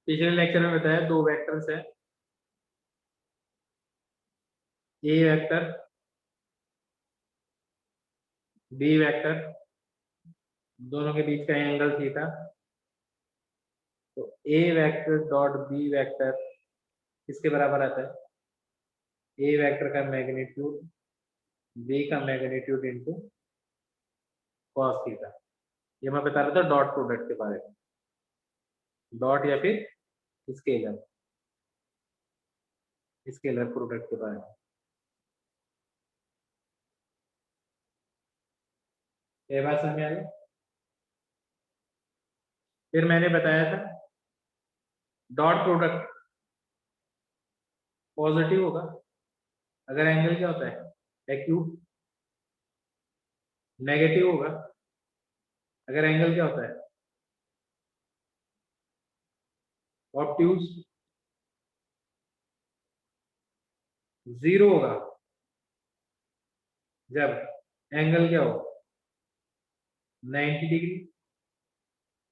पिछले लेक्चर में बताया दो वेक्टर्स है, ए वेक्टर बी वेक्टर, दोनों के बीच का एंगल थीटा। तो ए वेक्टर डॉट बी वेक्टर किसके बराबर आता है? ए वेक्टर का मैग्नीट्यूड बी का मैग्नीट्यूड इनटू कॉस थीटा। ये मैं बता रहा था डॉट प्रोडक्ट के बारे में, डॉट या फिर स्केलर, स्केलर प्रोडक्ट के बारे में। ये बात समझ में आ गई? फिर मैंने बताया था डॉट प्रोडक्ट पॉजिटिव होगा अगर एंगल क्या होता है? एक्यूट। नेगेटिव होगा अगर एंगल क्या होता है? ऑब्ट्यूज। जीरो होगा जब एंगल क्या हो? 90 डिग्री।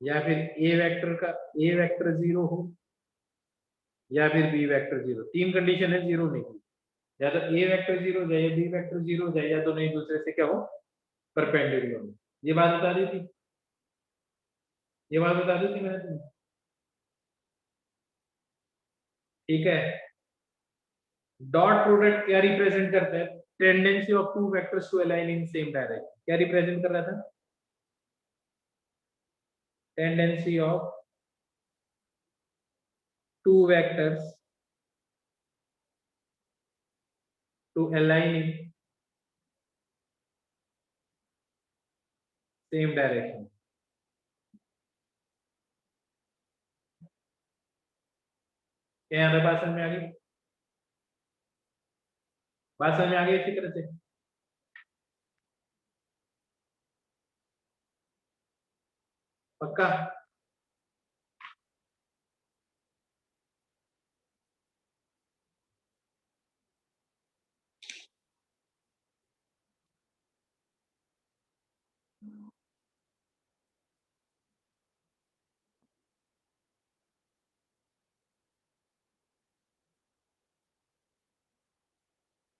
या फिर ए वेक्टर जीरो हो या फिर बी वेक्टर जीरो। तीन कंडीशन है जीरो होने की, या तो ए वेक्टर जीरो हो जाए या बी वेक्टर जीरो हो जाए या दोनों एक दूसरे से क्या हो? परपेंडिकुलर हो। ये बात बता दी थी, ये बात बता दी थी मैंने तुम्हें, ठीक है। डॉट प्रोडक्ट क्या रिप्रेजेंट करता है? Tendency of two vectors to align in same direction. क्या रिप्रेजेंट कर रहा था? Tendency of two vectors to align in same direction. क्या यहाँ पे बात समझ में आ गई? बात समझ में आ गई अच्छी तरह से? पक्का?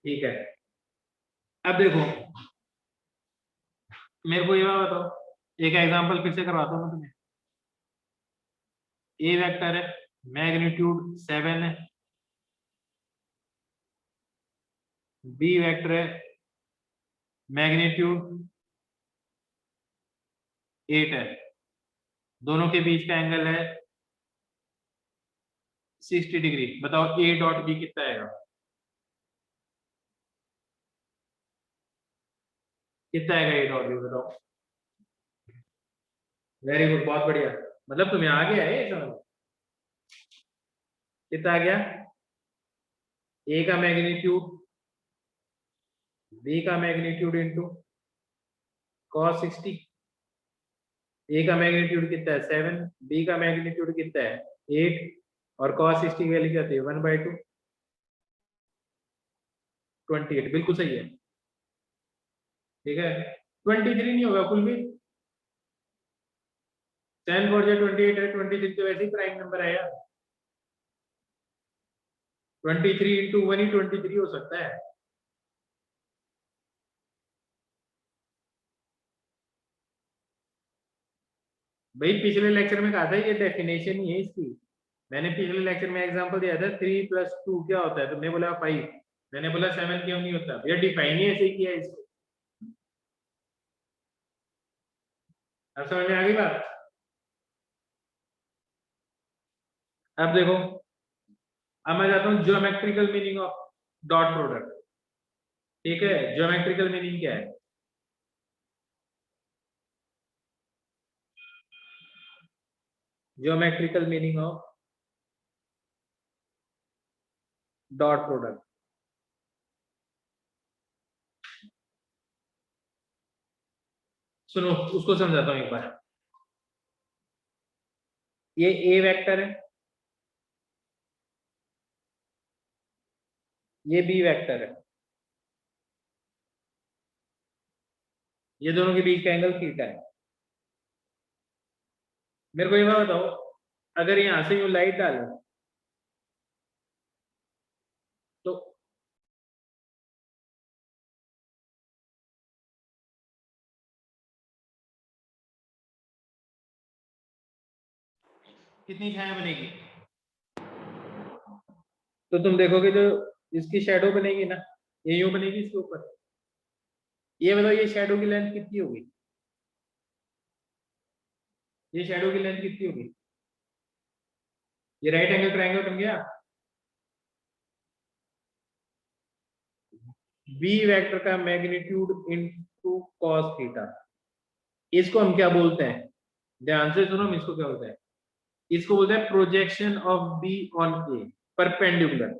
ठीक है। अब देखो, मेरे को ये बात बताओ, एक एग्जांपल फिर से करवाता हूँ मैं तुम्हें। ए वेक्टर है, मैग्नीट्यूड 7 है। बी वेक्टर है, मैग्नीट्यूड 8 है। दोनों के बीच का एंगल है 60 डिग्री। बताओ ए डॉट बी कितना आएगा? कितना आएगा ए डॉट बी? बताओ। वेरी गुड, बहुत बढ़िया। मतलब तुम्हें आ गया है ये समझ? कितना आ गया? ए का मैग्नीट्यूड बी का मैग्नीट्यूड इंटू कॉस 60। ए का मैग्नीट्यूड कितना है? 7। बी का मैग्नीट्यूड कितना है? 8। और कॉस 60 की वैल्यू क्या होती है? 1/2, 28। बिल्कुल सही है, ठीक है। 23 नहीं होगा कुल भी? 10 4 28 है, 23 तो वैसे ही प्राइम नंबर आएगा। 23 इंटू 1 ही 23 हो सकता है। भाई पिछले लेक्चर में कहा था ये डेफिनेशन ही है इसकी। मैंने पिछले लेक्चर में एग्जांपल दिया था 3 + 2 क्या होता है, तुमने बोला 5। मैंने बोला 7 क्यों नहीं होता? ये डिफाइन ही ऐसे ही किया है इसको। अब समझ में आ गई बात? अब देखो, अब मैं जाता हूँ geometrical meaning of dot product. ठीक है, ज्योमेट्रिकल मीनिंग क्या है? Geometrical meaning of dot product. सुनो, उसको समझाता हूँ एक बार। ये ए वेक्टर है, ये बी वेक्टर है, ये दोनों के बीच का एंगल थीटा है। मेरे को ये बात बताओ, अगर यहां से यूं लाइट डालें तो कितनी छाया बनेगी? तो तुम देखोगे जो इसकी शेडो बनेगी ना, ये यूं बनेगी इसके ऊपर। ये बताओ ये शेडो की लेंथ कितनी होगी? ये शेडो की लेंथ कितनी होगी? ये राइट एंगल ट्रायंगल बन गया। बी वेक्टर का मैग्नीट्यूड इनटू कॉस थीटा, इसको हम क्या बोलते हैं? ध्यान से सुनो, हम इसको क्या बोलते हैं? इसको बोलते हैं projection of be on A, perpendicular.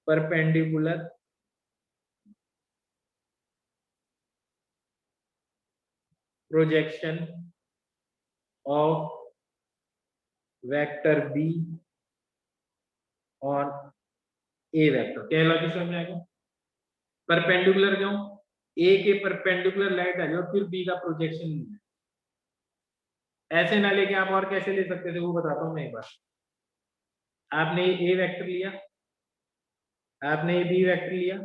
Perpendicular projection of vector be on A vector. क्या लॉजिक समझ में आएगा? परपेंडिकुलर क्यों? ए के परपेंडिकुलर लाइट आ जाए और फिर बी का प्रोजेक्शन। ऐसे ना लेके आप और कैसे ले सकते थे वो बताता हूं मैं एक बार। आपने ए वेक्टर लिया, आपने ये बी वेक्टर लिया,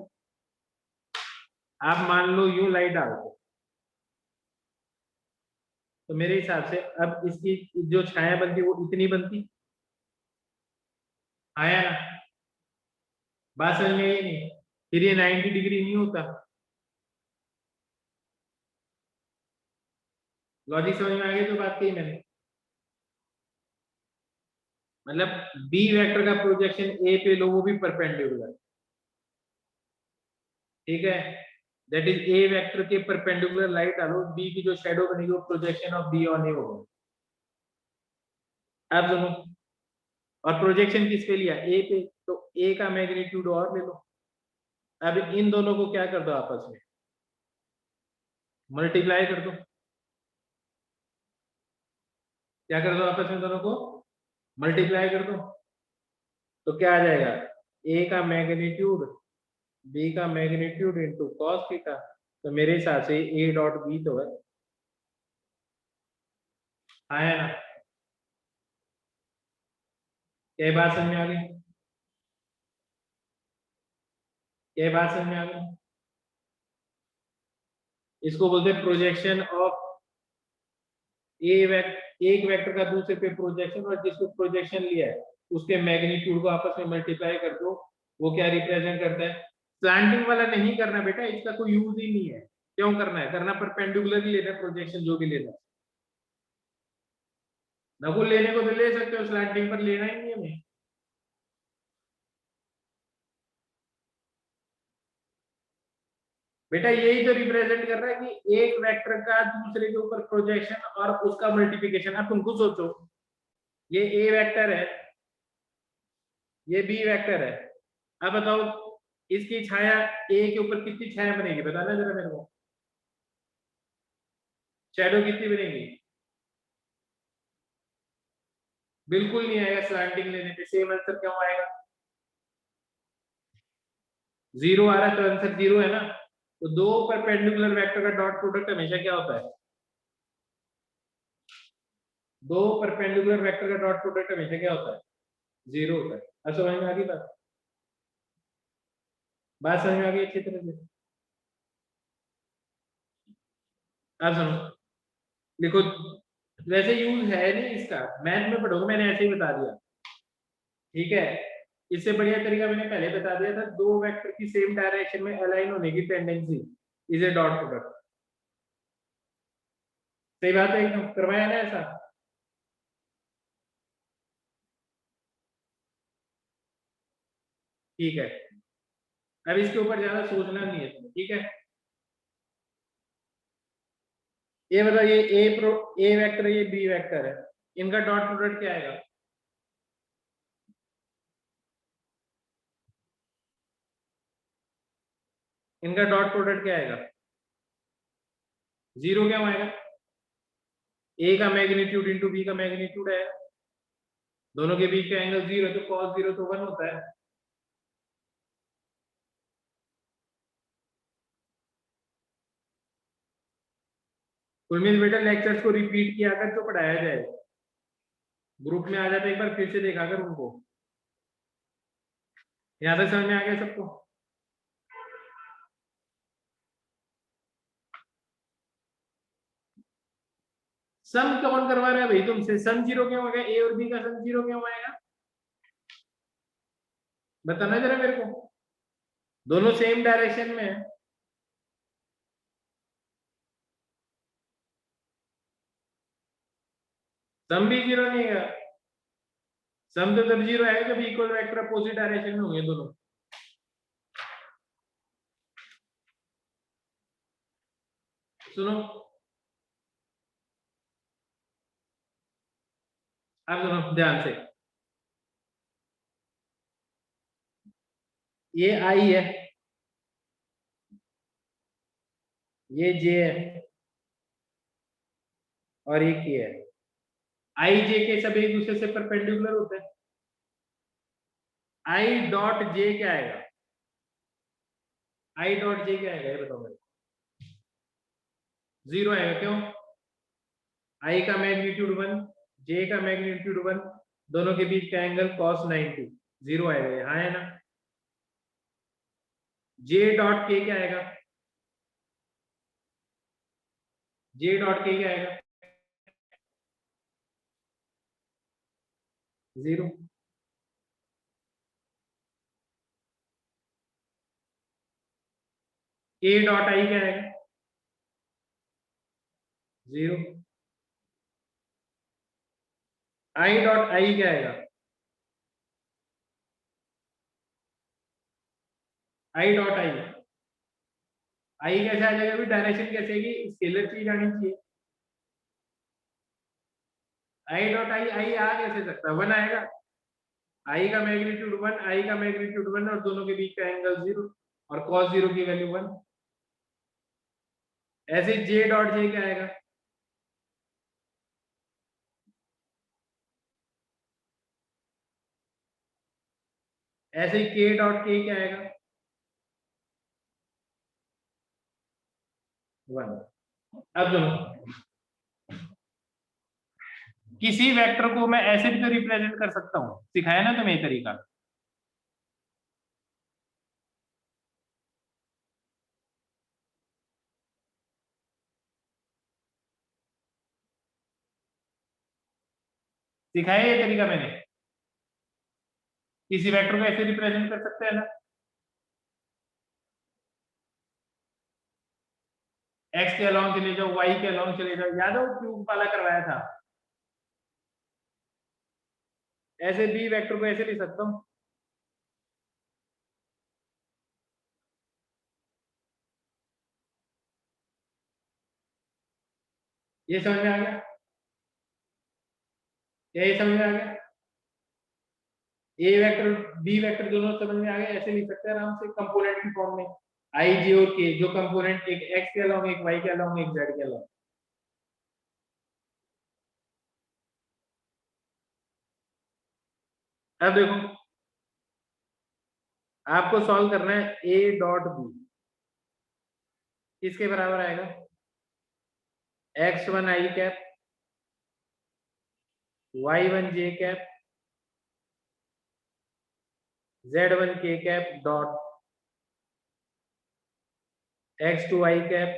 आप मान लो यूं लाइट डाल दो, तो मेरे हिसाब से अब इसकी जो छाया बनती वो इतनी बनती। आया ना? बात समझ में आई नहीं? फिर ये 90 डिग्री नहीं होता। लॉजिक समझ में आ गया जो बात कही मैंने? मतलब बी वेक्टर का प्रोजेक्शन ए पे लो, वो भी परपेंडिकुलर। ठीक है, दैट इज ए वेक्टर के परपेंडिकुलर लाइट डालो, बी की जो शेडो बनेगी वो प्रोजेक्शन ऑफ बी ऑन ए होगी। अब सुनो, और प्रोजेक्शन किस पे लिया? ए पे, तो ए का मैग्नीट्यूड और ले लो। अब इन दोनों को क्या कर दो, आपस में मल्टीप्लाई कर दो। क्या कर दो आपस में दोनों को? मल्टीप्लाई कर दो। तो क्या आ जाएगा? ए का मैग्नीट्यूड बी का मैग्नीट्यूड इनटू कॉस थीटा। तो मेरे हिसाब से ए डॉट बी तो है। आया ना? क्या बात समझ में आ गई? क्या बात समझ में आ गई? इसको बोलते हैं प्रोजेक्शन ऑफ एक वेक्टर का दूसरे पे प्रोजेक्शन, और जिसको प्रोजेक्शन लिया है उसके मैग्नीट्यूड को आपस में मल्टीप्लाई कर दो। वो क्या रिप्रेजेंट करता है? स्लैंटिंग वाला नहीं करना बेटा, इसका कोई यूज ही नहीं है। क्यों करना है? करना परपेंडिकुलर ही लेना है, प्रोजेक्शन जो भी लेना है। ना वो लेने को तो ले सकते हो, स्लैंटिंग पर लेना ही नहीं है हमें। बेटा यही तो रिप्रेजेंट कर रहा है कि एक वेक्टर का दूसरे के ऊपर प्रोजेक्शन और उसका मल्टीप्लिकेशन। अब तुमको सोचो, ये ए वेक्टर है, ये बी वेक्टर है। अब बताओ इसकी छाया ए के ऊपर कितनी छाया बनेगी? बताना जरा मेरे को। शैडो कितनी बनेगी? बिल्कुल नहीं आएगा स्लैंटिंग लेने पे। सेम आंसर क्यों आएगा? जीरो आ रहा है तो आंसर जीरो है ना। तो दो परपेंडिकुलर वेक्टर का डॉट प्रोडक्ट हमेशा क्या होता है? दो परपेंडिकुलर वेक्टर का डॉट प्रोडक्ट हमेशा क्या होता है? जीरो होता है। अब समझ में आ गई बात? बात समझ में आ गई अच्छी तरह से? अब सुनो, देखो, वैसे यूज है नहीं इसका, मैथ में पढ़ोगे, मैंने ऐसे ही बता दिया। ठीक है, इससे बढ़िया तरीका मैंने पहले बता दिया था। दो वेक्टर की सेम डायरेक्शन में अलाइन होने की tendency is a dot product. सही बात है, एकदम करवाया ना ऐसा। ठीक है, अब इसके ऊपर ज्यादा सोचना नहीं है तुम्हें, ठीक है? ये बताओ, ये ए वेक्टर, ये बी वेक्टर है, इनका डॉट प्रोडक्ट क्या आएगा? इनका डॉट प्रोडक्ट क्या आएगा? जीरो क्यों आएगा? ए का मैग्नीट्यूड इंटू बी का मैग्नीट्यूड है, दोनों के बीच का एंगल जीरो, तो कॉस जीरो तो वन होता है। फुल मीन्स बेटा लेक्चर्स को रिपीट किया कर जो पढ़ाया जाए, ग्रुप में आ जाते एक बार फिर से देखा कर उनको। यहाँ तक समझ में आ गया सबको? सम कौन करवा रहा है भाई तुमसे? सम जीरो क्यों हो गया? ए और बी का सम जीरो क्यों आएगा? बताना जरा मेरे को। दोनों सेम डायरेक्शन में है। सम भी जीरो नहीं है। सम तो तब जीरो है जब इक्वल वेक्टर अपोजिट डायरेक्शन में होंगे दोनों। सुनो, अब सुनो ध्यान से। ये आई है, ये जे है, और ये के है। आई जे के सब एक दूसरे से परपेंडिकुलर होते हैं। आई डॉट जे क्या आएगा? आई डॉट जे क्या आएगा ये बताओ मेरे को। जीरो आएगा, क्यों? आई का मैग्नीट्यूड 1, जे का मैग्नीट्यूड 1, दोनों के बीच का एंगल cos 90, जीरो आएगा। यहाँ है ना। जे डॉट के क्या आएगा? जे डॉट के क्या आएगा? जीरो। ए डॉट आई क्या आएगा? जीरो। आई डॉट आई क्या आएगा? आई डॉट आई, आई कैसे आ जाएगा? अभी डायरेक्शन कैसे आएगी? स्केलर चीज आनी चाहिए। आई डॉट आई, आई आ कैसे सकता है? वन आएगा। आई का मैग्नीट्यूड 1, आई का मैग्नीट्यूड 1, और दोनों के बीच का एंगल जीरो, और cos जीरो की वैल्यू 1। ऐसे जे डॉट जे क्या आएगा? ऐसे ही के डॉट के क्या आएगा? 1। अब दोनों, किसी वेक्टर को मैं ऐसे भी तो रिप्रेजेंट कर सकता हूँ, सिखाया ना तुम्हें ये तरीका। सिखाया ये तरीका मैंने। किसी वेक्टर को ऐसे रिप्रेजेंट कर सकते हैं ना। एक्स के अलोंग चले जाओ, वाई के अलोंग चले जाओ, याद है वो क्यूब वाला करवाया था। ऐसे बी वेक्टर को ऐसे लिख सकता हूँ। ये समझ में आ गया? ये समझ में आ गया? ए वेक्टर बी वेक्टर दोनों समझ में आ गए? ऐसे लिख सकते हैं आराम से कंपोनेंट की फॉर्म में। आई जे और के, जो कंपोनेंट एक एक्स के अलोंग, एक वाई के अलोंग, एक जेड के अलोंग। अब देखो, आपको सॉल्व करना है ए डॉट बी, किसके बराबर आएगा? x1 आई कैप, y1 जे कैप, z1 के कैप डॉट x2 आई कैप,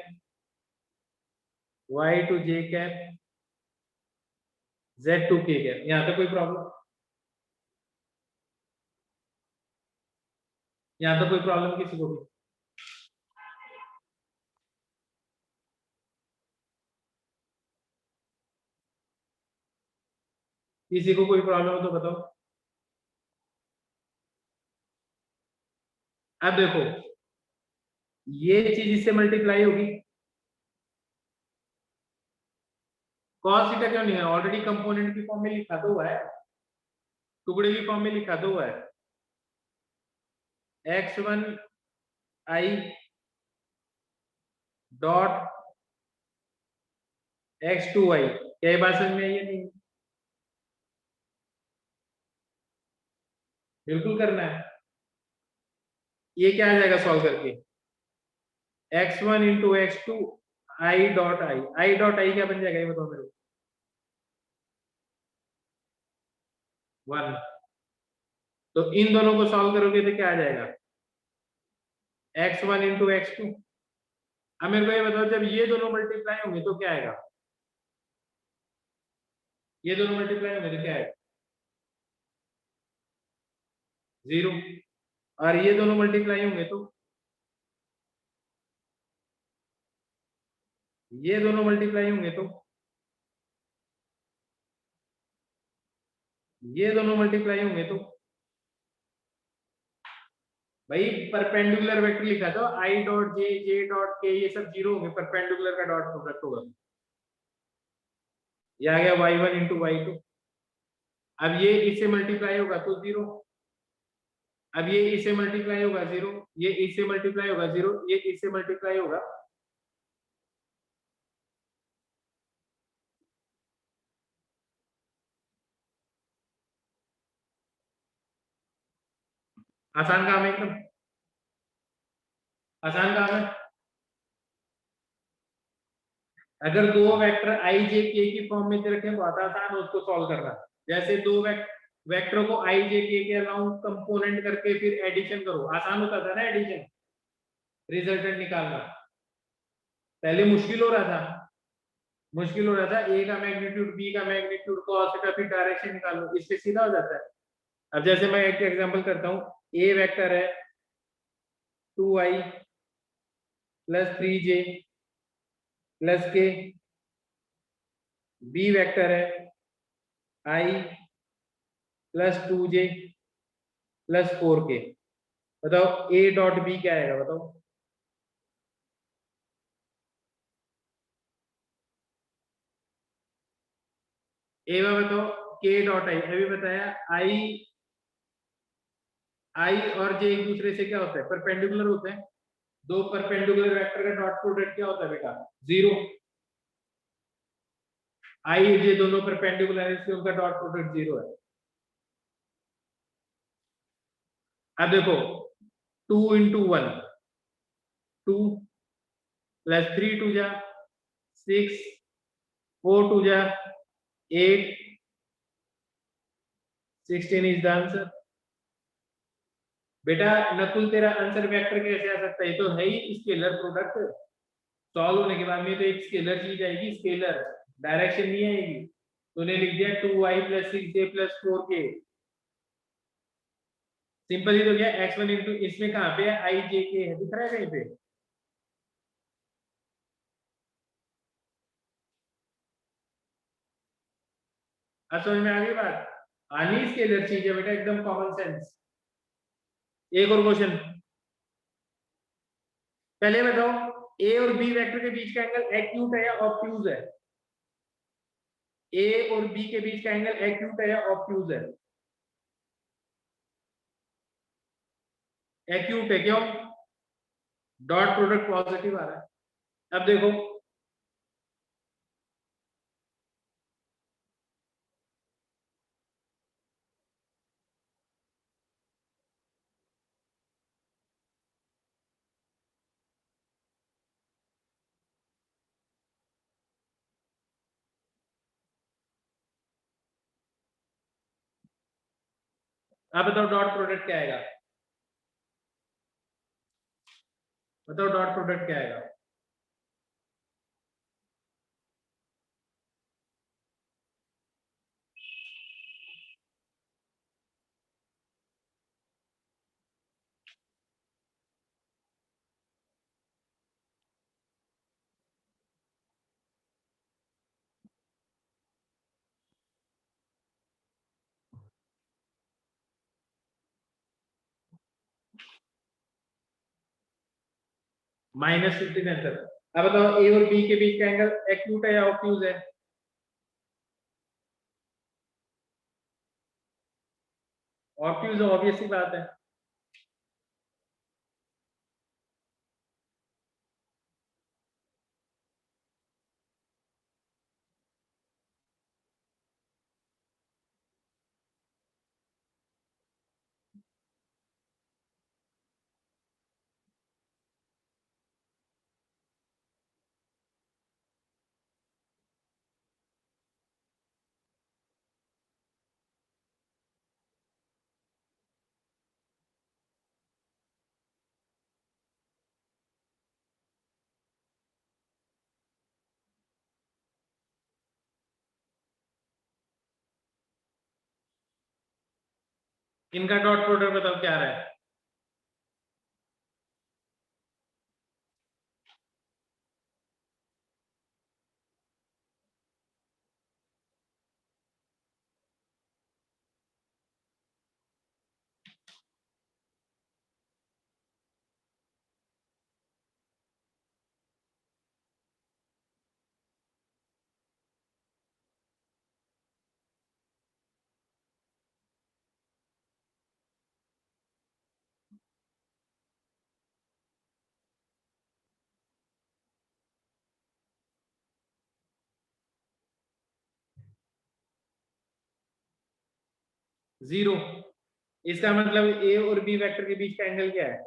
y2 जे कैप, z2 के कैप। यहाँ तो कोई प्रॉब्लम? यहाँ तो कोई प्रॉब्लम किसी को भी? किसी को कोई प्रॉब्लम हो तो बताओ। अब देखो, ये चीज इससे मल्टीप्लाई होगी। cos थीटा क्यों नहीं है? ऑलरेडी कंपोनेंट की फॉर्म में लिखा तो हुआ है, टुकड़े की फॉर्म में लिखा तो हुआ है। x1 आई डॉट x2 आई। क्या ये बात समझ में आई है? नहीं? बिल्कुल करना है। ये क्या आ जाएगा सॉल्व करके? x1 into x two i dot i क्या बन जाएगा ये बताओ मेरे को। 1। तो इन दोनों को सॉल्व करोगे तो क्या आ जाएगा, x1 इंटू x2। अब मेरे को ये बताओ जब ये दोनों मल्टीप्लाई होंगे तो क्या आएगा, ये दोनों मल्टीप्लाई होंगे तो क्या आएगा, 0। और ये दोनों मल्टीप्लाई होंगे तो, ये दोनों मल्टीप्लाई होंगे तो, ये दोनों मल्टीप्लाई होंगे तो, भाई परपेंडिकुलर वेक्टर लिखा था, I dot J, J dot के, ये सब जीरो होंगे, परपेंडिकुलर का डॉट प्रोडक्ट होगा। ये आ गया y1 इंटू y2। अब ये इससे मल्टीप्लाई होगा तो 0। अब ये इससे मल्टीप्लाई होगा 0, ये इससे मल्टीप्लाई होगा 0, ये इससे मल्टीप्लाई होगा। आसान काम है एकदम, आसान काम है। अगर दो वेक्टर आई जे के की फॉर्म में रखें बहुत आसान है उसको सॉल्व करना। जैसे दो वेक्टर को आई जे के अलाउंट कंपोनेंट करके फिर एडिशन करो, आसान होता था ना एडिशन, रिजल्टेंट निकालना। पहले मुश्किल हो रहा था, मुश्किल हो रहा था, ए का मैग्नीट्यूड, बी का मैग्नीट्यूड, cos थीटा, फिर डायरेक्शन निकालो, इससे सीधा हो जाता है। अब जैसे मैं एक एग्जांपल करता हूँ, ए वेक्टर है 2i प्लस 3j प्लस के, बी वेक्टर है i plus 2j plus 4k। बताओ ए डॉट बी क्या आएगा बताओ। ए में बताओ के डॉट आई, अभी बताया आई, आई और जे एक दूसरे से क्या होता है, परपेंडिकुलर होते हैं। दो परपेंडिकुलर वेक्टर का डॉट प्रोडक्ट क्या होता है बेटा, 0। आई जे दोनों परपेंडिकुलर है इसलिए उनका डॉट प्रोडक्ट 0 है। अब देखो 2 इंटू 1, 2 प्लस 3 टू जा 6, 4 टू जा 8, 16 इज द आंसर। बेटा नकुल तेरा आंसर वेक्टर कैसे आ सकता है, ये तो है ही स्केलर प्रोडक्ट। सॉल्व होने के बाद में तो एक स्केलर चीज आएगी, स्केलर, डायरेक्शन नहीं आएगी। तूने लिख दिया 2i plus 6j plus 4k, simple ही तो गया। x1 इंटू, इसमें कहाँ पे है आई जे के है, दिख रहा है कहीं पे। अब समझ में आ गई बात, आनी स्केलर चीज है बेटा, एकदम कॉमन सेंस। एक और क्वेश्चन, पहले बताओ ए और बी वेक्टर के बीच का एंगल एक्यूट है या ऑब्ट्यूज है, ए और बी के बीच का एंगल एक्यूट है या ऑब्ट्यूज है, एक्यूट है, क्यों, डॉट प्रोडक्ट पॉजिटिव आ रहा है। अब देखो अब बताओ डॉट प्रोडक्ट क्या आएगा, बताओ डॉट प्रोडक्ट क्या आएगा। -15 आंसर। अब बताओ ए और बी के बीच का एंगल एक्यूट है या ऑब्ट्यूज है, ऑब्ट्यूज, ऑब्वियस सी बात है। इनका डॉट प्रोडक्ट बताओ क्या आ रहा है? जीरो। इसका मतलब ए और बी वेक्टर के बीच का एंगल क्या है?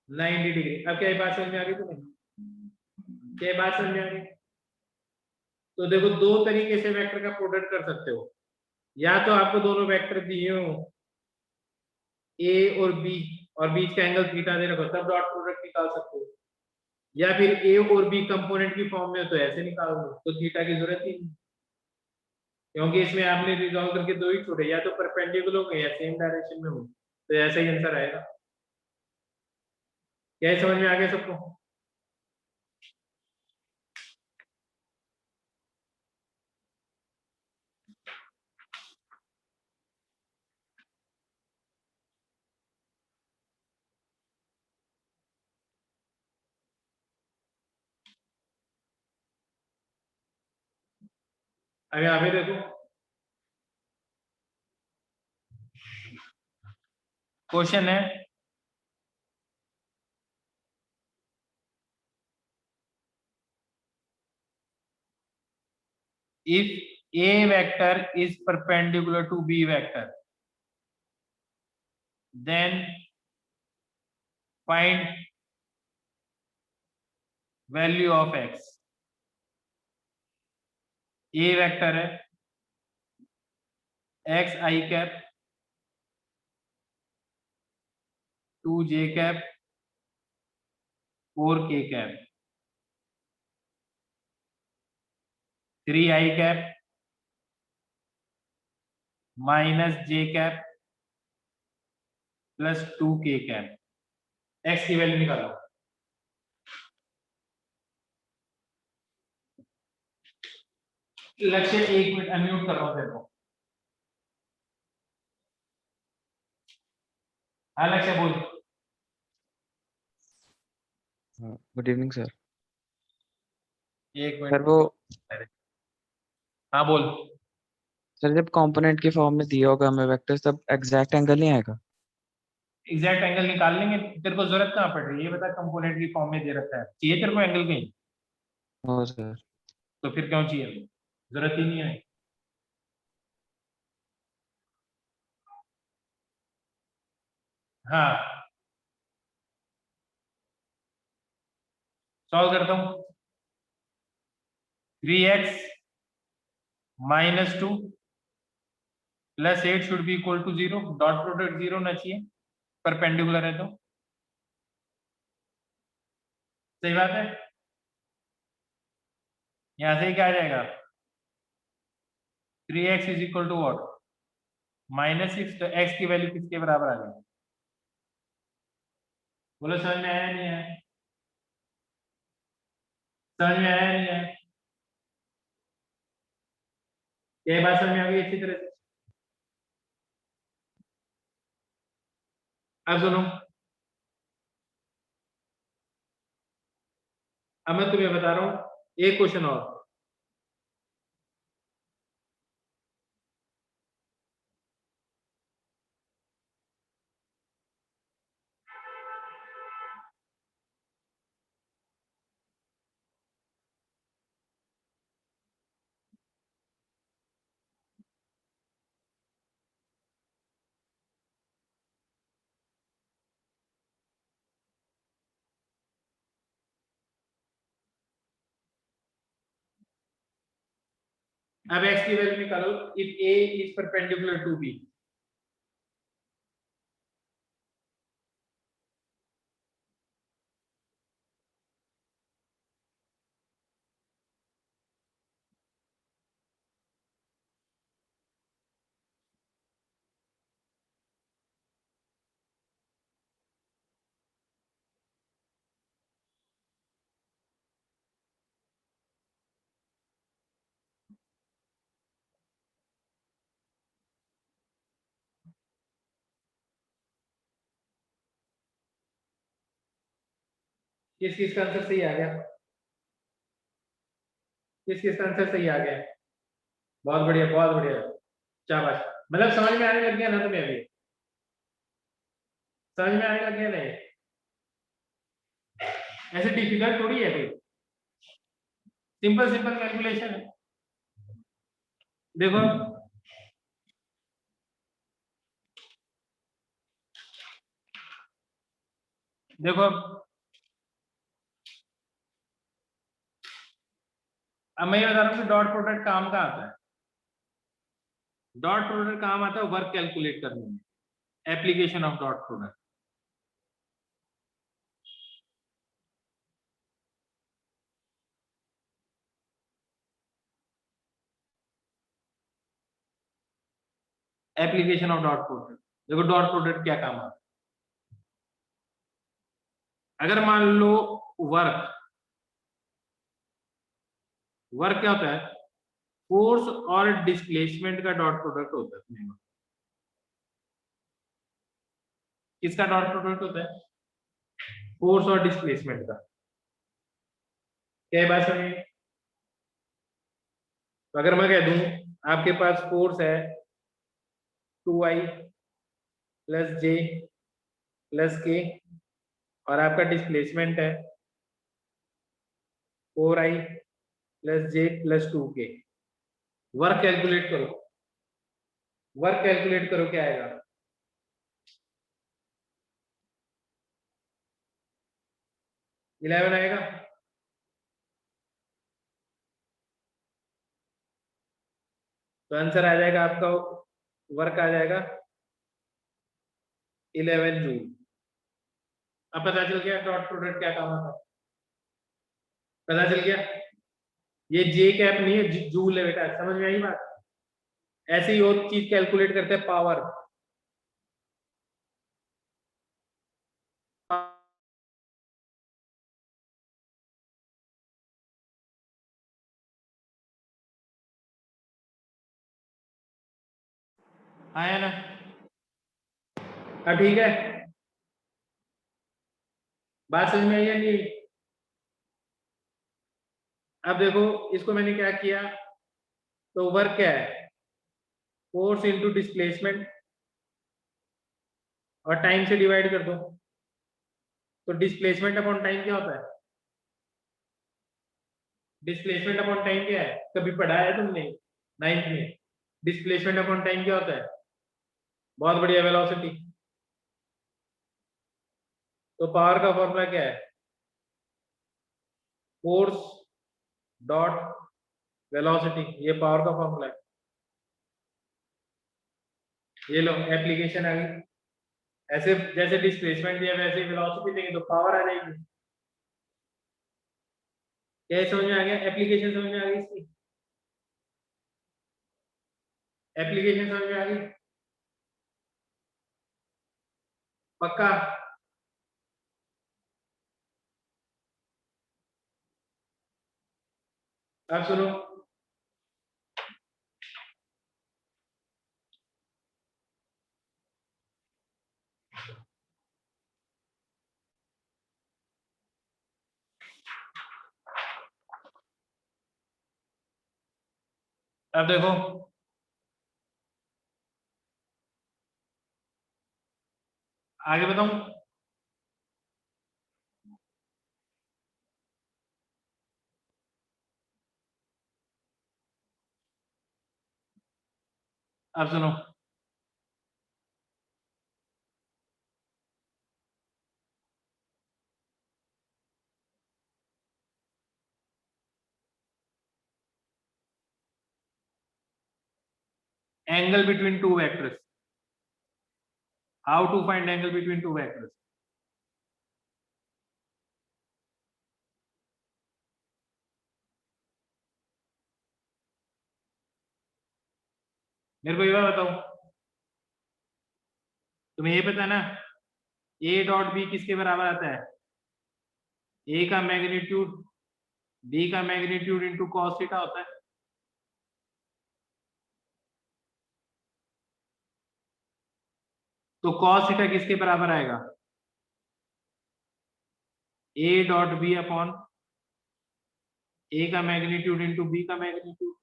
90 डिग्री। अब क्या ये बात समझ में आ गई तुम्हें? क्या ये बात समझ में आ गई? तो देखो, दो तरीके से वेक्टर का प्रोडक्ट कर सकते हो। या तो आपको दोनों वेक्टर दिए हो ए और बी, और बीच का एंगल थीटा दे रखो, तब डॉट प्रोडक्ट निकाल सकते हो। या फिर ए और बी कंपोनेंट की फॉर्म में हो तो ऐसे निकाल दो, तो थीटा की जरूरत ही नहीं, क्योंकि इसमें आपने रिजॉल्व करके दो ही छोड़े, या तो परपेंडिकुलर हो या सेम डायरेक्शन में हो, तो ऐसा ही आंसर आएगा। क्या ये समझ में आ गया सबको? अब यहाँ पे देखो, क्वेश्चन है if a vector is perpendicular to b vector, then find value of x। a vector है x I cap 2 j cap 4 k cap 3 I cap minus j cap plus 2 k cap. x की value निकालो। लक्ष्य, 1 minute unmute कर रहा हूं तेरे को। हाँ लक्ष्य बोल। Good evening sir. 1 sir minute. वो हाँ बोल। सर जब कंपोनेंट की फॉर्म में दिया होगा हमें वेक्टर्स, तब एग्जैक्ट एंगल नहीं आएगा? एग्जैक्ट एंगल निकाल लेंगे, तेरे को जरूरत कहाँ पड़ रही है ये बता। कंपोनेंट की फॉर्म में दे रखा है, चाहिए तेरे को एंगल कहीं? हाँ सर। तो फिर क्यों चाहिए? जरूरत ही नहीं है। हाँ, सॉल्व करता हूँ। 3x -2 plus 8 should be equal to 0। Dot product 0 ना चाहिए, परपेंडिकुलर है तो। सही बात है। यहां से ही क्या आ जाएगा? 3x is equal to what? -6। तो x की वैल्यू किसके बराबर आ जाएगी? बोलो, समझ में आया नहीं आया? समझ में आया नहीं आया? ये बात समझ में आ गई अच्छी तरह से? अब सुनो, अब मैं तुम्हें बता रहा हूँ एक क्वेश्चन और। अब x की वैल्यू निकालो। If a is perpendicular to b। किस किस का आंसर सही आ गया? किस किस का आंसर सही आ गया? बहुत बढ़िया, बहुत बढ़िया, शाबाश। मतलब समझ में आने लग गया ना तुम्हें? अभी समझ में आने लग गया नहीं? ऐसे डिफिकल्ट थोड़ी है कोई, सिंपल सिंपल कैलकुलेशन है। देखो देखो अब मैं ये बता रहा हूँ कि डॉट प्रोडक्ट काम का आता है। डॉट प्रोडक्ट काम आता है वर्क कैलकुलेट करने में, application of dot product. Application of dot product, देखो डॉट प्रोडक्ट क्या काम आता है। अगर मान लो वर्क, वर्क क्या होता है? फोर्स और डिस्प्लेसमेंट का डॉट प्रोडक्ट होता है। किसका डॉट प्रोडक्ट होता है? फोर्स और डिस्प्लेसमेंट का। क्या ये बात समझिए? तो अगर मैं कह दूं आपके पास फोर्स है 2i प्लस जे प्लस के, और आपका डिस्प्लेसमेंट है 4i प्लस जे प्लस 2k। वर्क कैलकुलेट करो, वर्क कैलकुलेट करो, क्या आएगा? 11 आएगा। तो आंसर आ जाएगा आपका, वर्क आ जाएगा 11 जूल। अब पता चल गया डॉट प्रोडक्ट क्या काम आता है? पता चल गया? ये जे कैप नहीं है, जूल है बेटा, समझ में आई बात? ऐसे ही और चीज कैलकुलेट करते हैं, पावर। आया ना? अब ठीक है, बात समझ में आई या नहीं? अब देखो इसको मैंने क्या किया, तो वर्क क्या है? फोर्स इंटू डिस्प्लेसमेंट, और टाइम से डिवाइड कर दो। तो डिस्प्लेसमेंट अपॉन टाइम क्या होता है? डिस्प्लेसमेंट अपॉन टाइम क्या है? कभी पढ़ा है तुमने नाइन्थ में? डिस्प्लेसमेंट अपॉन टाइम क्या होता है? बहुत बढ़िया, वेलोसिटी। तो पावर का फॉर्मूला क्या है? फोर्स डॉट वेलोसिटी, ये पावर का फॉर्मूला है। ये लो एप्लीकेशन आ गई। ऐसे जैसे डिस्प्लेसमेंट दिया वैसे वेलोसिटी देंगे तो पावर आ जाएगी। क्या समझ में आ गया? एप्लीकेशन समझ में आ गई इसकी? एप्लीकेशन समझ में आ गई? पक्का? अब सुनो, अब देखो आगे बताऊं? अब सुनो, angle between two vectors, how to find angle between two vectors? मेरे को ये बात बताओ, तुम्हें ये पता है ना ए डॉट बी किसके बराबर आता है? ए का मैग्नीट्यूड बी का मैग्नीट्यूड इंटू कॉस थीटा होता है। तो कॉस थीटा किसके बराबर आएगा? A dot B upon A का मैग्नीट्यूड इंटू बी का मैग्नीट्यूड।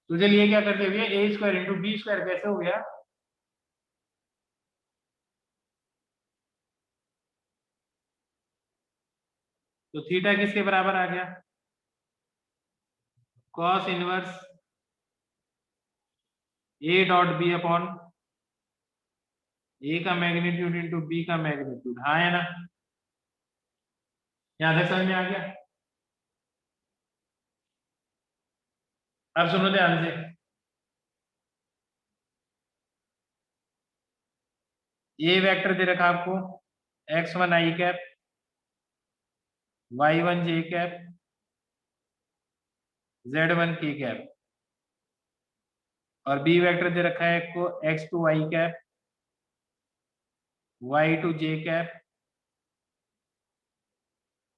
तो चलिए क्या करते हुए A square into B square कैसे हो गया, तो थीटा किसके बराबर आ गया, cos inverse A dot B upon A का मैग्नीट्यूड इंटू बी का मैग्नीट्यूड। हाँ है ना, यहां तक समझ में आ गया। अब सुनो ध्यान से, ये वेक्टर दे रखा आपको x1 i cap, y1 j cap, z1 k cap, और बी वेक्टर दे रखा है आपको x2 i cap, y2 j cap,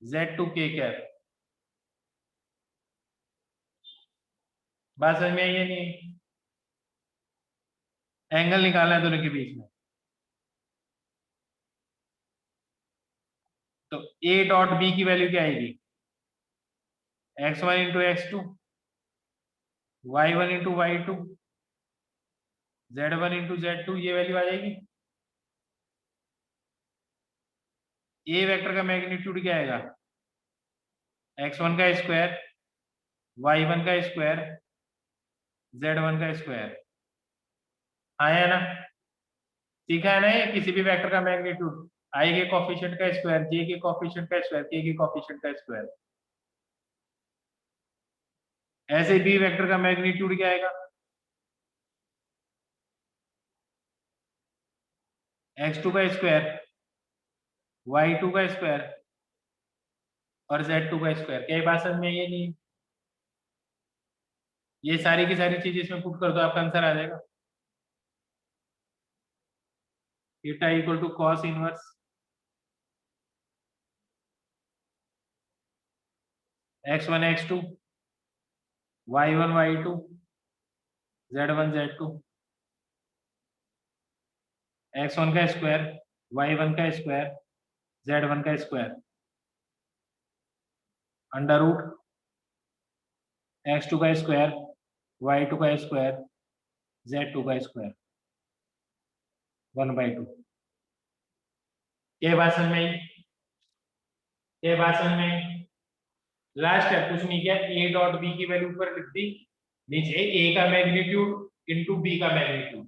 z2 k cap. बात समझ में आई है नहीं, एंगल निकालना है दोनों के बीच में। तो a डॉट बी की वैल्यू क्या आएगी, x1 into x2, y1 into y2, z1 into z2, ये वैल्यू आ जाएगी। ए वेक्टर का मैग्नीट्यूड क्या आएगा, x1 का स्क्वायर, y1 का स्क्वायर, z1 का स्क्वायर। आया ना, सीखा है ना, ये किसी भी वेक्टर का मैग्नीट्यूड आई के कोफिशिएंट का स्क्वायर, जे के कोफिशिएंट का स्क्वायर, के कोफिशिएंट का स्क्वायर। ऐसे बी वेक्टर का मैग्नीट्यूड क्या आएगा, x2 का स्क्वायर, y2 का स्क्वायर और z2 का स्क्वायर। क्या ये बात समझ में, ये नहीं, ये सारी की सारी चीज इसमें पुट कर दो, आपका आंसर आ जाएगा। Theta equal to cos inverse x1 x2, y1 y2, z1 z2, x1 का स्क्वायर, y1 का स्क्वायर, z1 का स्क्वायर, अंडर रूट x2 का स्क्वायर, y2 का स्क्वायर, z2 का स्क्वायर, 1/2। ये बात समझ में आई, ये बात समझ में आई। लास्ट स्टेप कुछ नहीं किया, ए डॉट बी की वैल्यू ऊपर लिख दी, नीचे ए का मैग्नीट्यूड इनटू बी का मैग्नीट्यूड।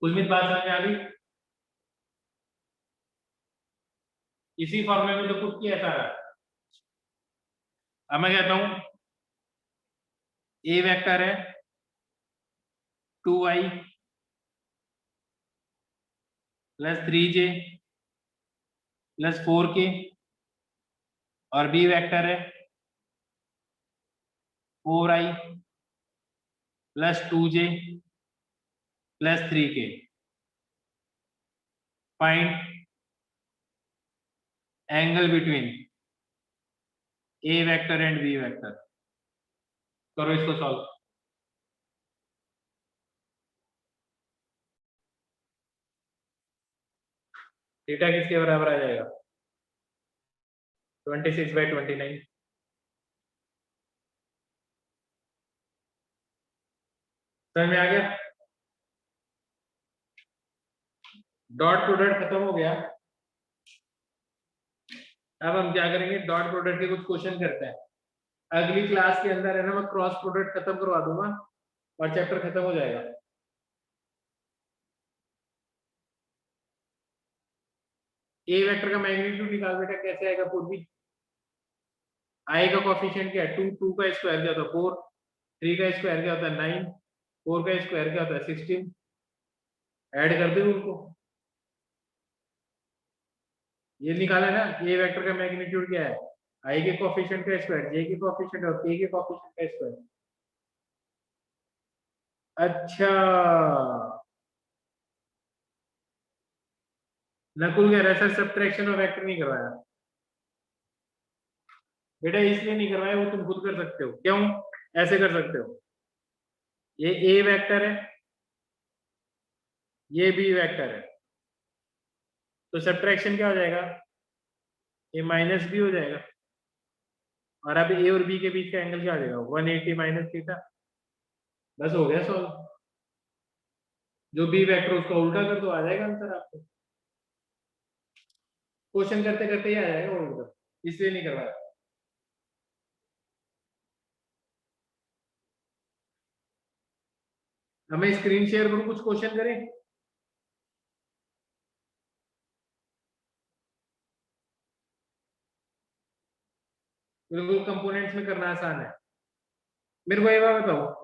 उम्मीद बात समझ में आ गई, इसी फॉर्मूले में तो पुट किया सारा। अब मैं कहता हूं ए वेक्टर है 2i plus 3j plus 4k, और बी वेक्टर है 4i plus 2j plus 3k। Find angle between A vector and B vector. करो इसको सॉल्व। थीटा किसके बराबर आ जाएगा, 26/29। समझ में आ गया, डॉट प्रोडक्ट खत्म हो गया। अब हम क्या करेंगे, डॉट प्रोडक्ट के कुछ क्वेश्चन करते हैं। अगली क्लास के अंदर है ना, मैं क्रॉस प्रोडक्ट खत्म करवा दूंगा और चैप्टर खत्म हो जाएगा। ए वेक्टर का मैग्नीट्यूड निकाल बेटा, कैसे आएगा, पूर्वी आई का कोफिशिएंट क्या है 2, 2 का स्क्वायर क्या होता है 4, 3 का स्क्वायर क्या होता है 9, 4 का स्क्वायर क्या होता है 16। ऐड कर दो उनको, ये निकाला ना, ए वेक्टर का मैग्नीट्यूड क्या है, आई के कोफिशिएंट का स्क्वायर, जे के कोफिशिएंट और के कोफिशिएंट का स्क्वायर। अच्छा, नकुल कह रहा है सर सब्ट्रैक्शन और वेक्टर नहीं करवाया। बेटा इसलिए नहीं करवाया, वो तुम खुद कर सकते हो। क्यों, ऐसे कर सकते हो, ये ए वेक्टर है ये बी वेक्टर है, तो सब्ट्रैक्शन क्या हो जाएगा, ये माइनस बी हो जाएगा, और अब ए और बी के बीच का एंगल क्या हो जाएगा, 180 माइनस थीटा। बस हो गया सॉल्व। जो बी वेक्टर उसको उल्टा कर दो, आ जाएगा आंसर आपको। क्वेश्चन करते करते ही आ जाएगा वो उल्टा, इसलिए नहीं करवाया। हमें स्क्रीन शेयर करो, कुछ क्वेश्चन करें। बिल्कुल कंपोनेंट्स में करना आसान है। मेरे को ये बात बताओ,